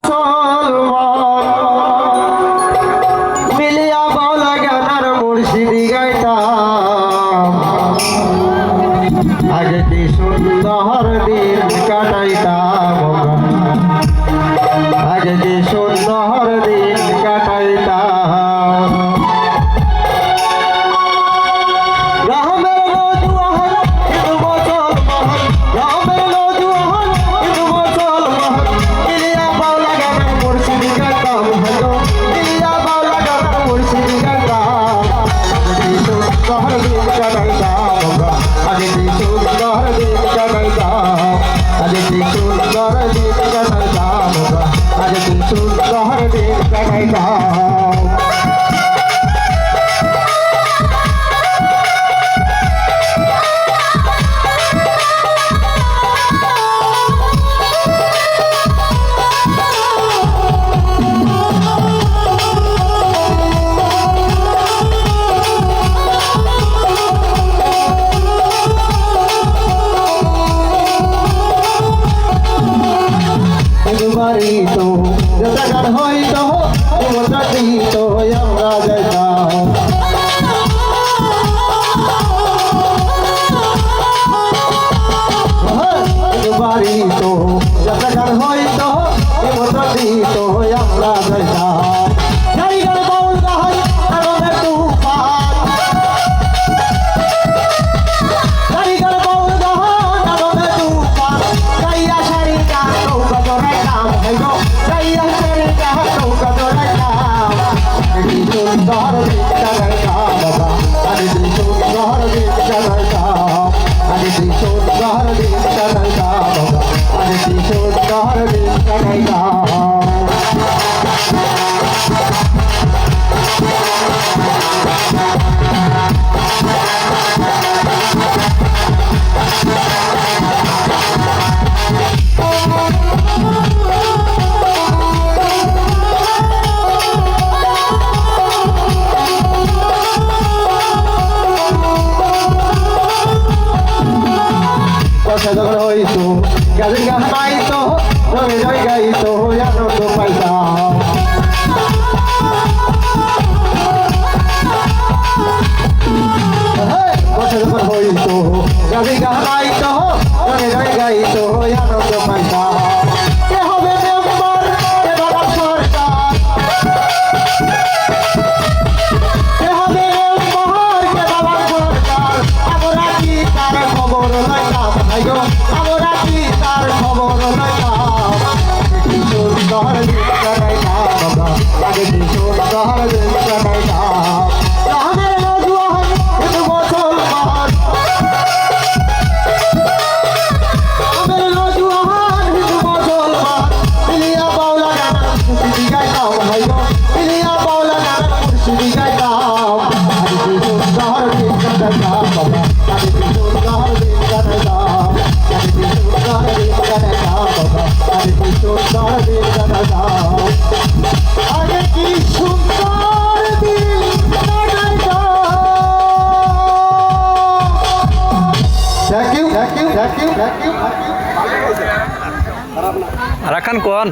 মুসলমান মিলিয়া বাউলা গানার মুর্শিদি গাইতাম আগে কি সুন্দর দিন কাটাইতাম আগে কি সুন্দর দিন কাটাইতাম তো যতক্ষণ হইতো মনটা দিত আমরা যাইতাম বাড়ি তো যতক্ষণ হইতো মনটা দিত আমরা যাইতাম হইতো গাছের গাছ পাইতো রঙে রঙে গাইতো আনন্দ পাইতাম যখন হইতো গাছের গাছ পাইতো রঙে রঙে গাইতো আনন্দ পাইতাম আমরা কি তার খবর লইতাম সুন্দর দিন কাটাইতাম আগে কি সুন্দর দিন কাটাইতাম রামের নজওয়ান হিন্দু মুসলমান রামের নজওয়ান হিন্দু মুসলমান মিলিয়া বাউলা গান মুর্শিদি গাইতাম ভাইগো মিলিয়া বাউলা গান মুর্শিদি গাইতাম আগে কি সুন্দর দিন কাটাইতাম আগে কি সুন্দর দিন কাটাইতাম আগে কি সুন্দর দিন থ্যাংক ইউ রাখান কোন